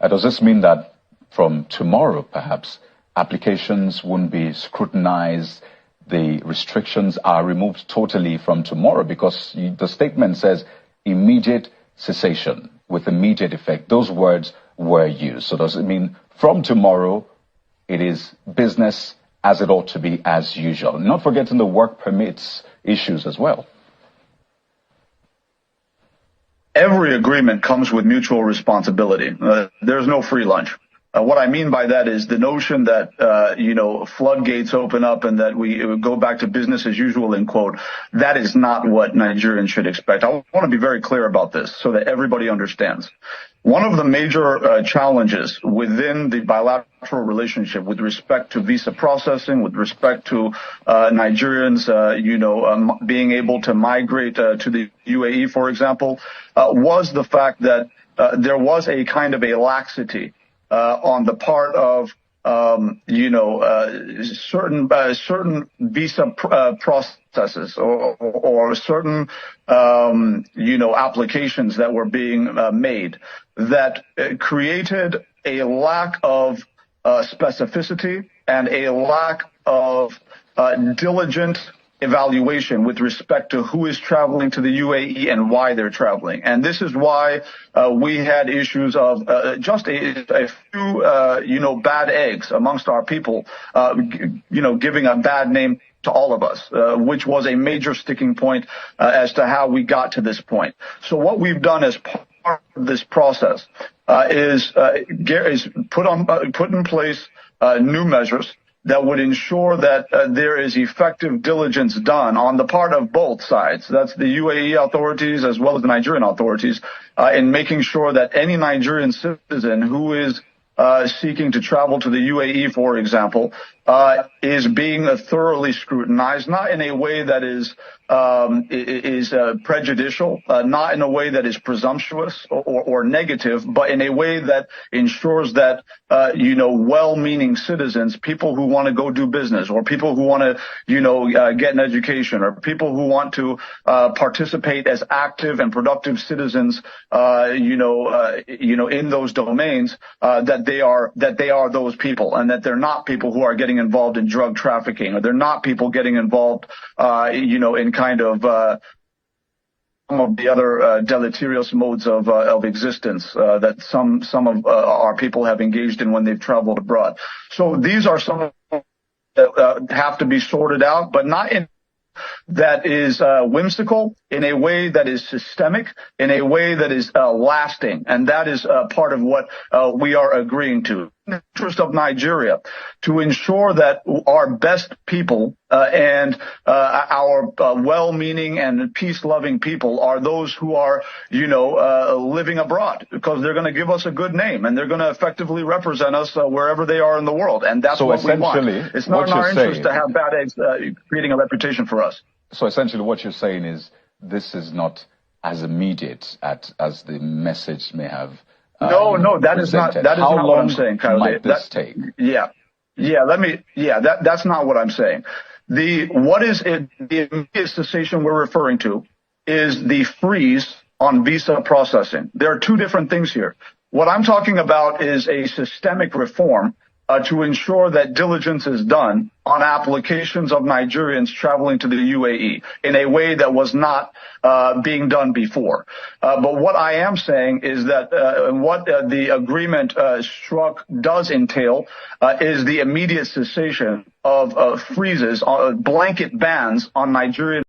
Does this mean that from tomorrow, perhaps, applications won't be scrutinized, the restrictions are removed totally from tomorrow? Because the statement says immediate cessation with immediate effect. Those words were used. So does it mean from tomorrow it is business as it ought to be as usual? Not forgetting the work permits issues as well. Every agreement comes with mutual responsibility. There's no free lunch. What I mean by that is the notion that, floodgates open up and that we go back to business as usual, in quote, that is not what Nigerians should expect. I want to be very clear about this so that everybody understands. One of the major challenges within the bilateral relationship with respect to visa processing, with respect to Nigerians, being able to migrate to the UAE, for example, was the fact that there was a kind of a laxity on the part of certain visa processes or certain applications that were being made that created a lack of specificity and a lack of diligent evaluation with respect to who is traveling to the UAE and why they're traveling. And this is why we had issues of just a few, bad eggs amongst our people, giving a bad name to all of us, which was a major sticking point as to how we got to this point. So what we've done as part of this process is put in place new measures that would ensure that there is effective diligence done on the part of both sides. That's the UAE authorities as well as the Nigerian authorities in making sure that any Nigerian citizen who is seeking to travel to the UAE, for example, is being thoroughly scrutinized, not in a way that is prejudicial, not in a way that is presumptuous or negative, but in a way that ensures that, well-meaning citizens, people who want to go do business or people who want to, get an education or people who want to participate as active and productive citizens, in those domains, that they are those people and that they're not people who are getting involved in drug trafficking or they're not people getting involved, in kind of some of the other deleterious modes of existence that some of our people have engaged in when they've traveled abroad. So these are some that have to be sorted out, but not in that is whimsical, in a way that is systemic, in a way that is lasting. And that is part of what we are agreeing to. In the interest of Nigeria, to ensure that our best people and our well-meaning and peace-loving people are those who are, living abroad, because they're going to give us a good name and they're going to effectively represent us wherever they are in the world. And that's what we want. It's not in our interest to have bad eggs creating a reputation for us. So essentially what you're saying is this is not as immediate as the message may have. No, that is not what I'm saying, Kyle. Might this take? That's not what I'm saying. The immediate cessation we're referring to is the freeze on visa processing. There are two different things here. What I'm talking about is a systemic reform to ensure that diligence is done on applications of Nigerians traveling to the UAE in a way that was not being done before. But what I am saying is that what the agreement struck does entail is the immediate cessation of freezes, blanket bans on Nigerian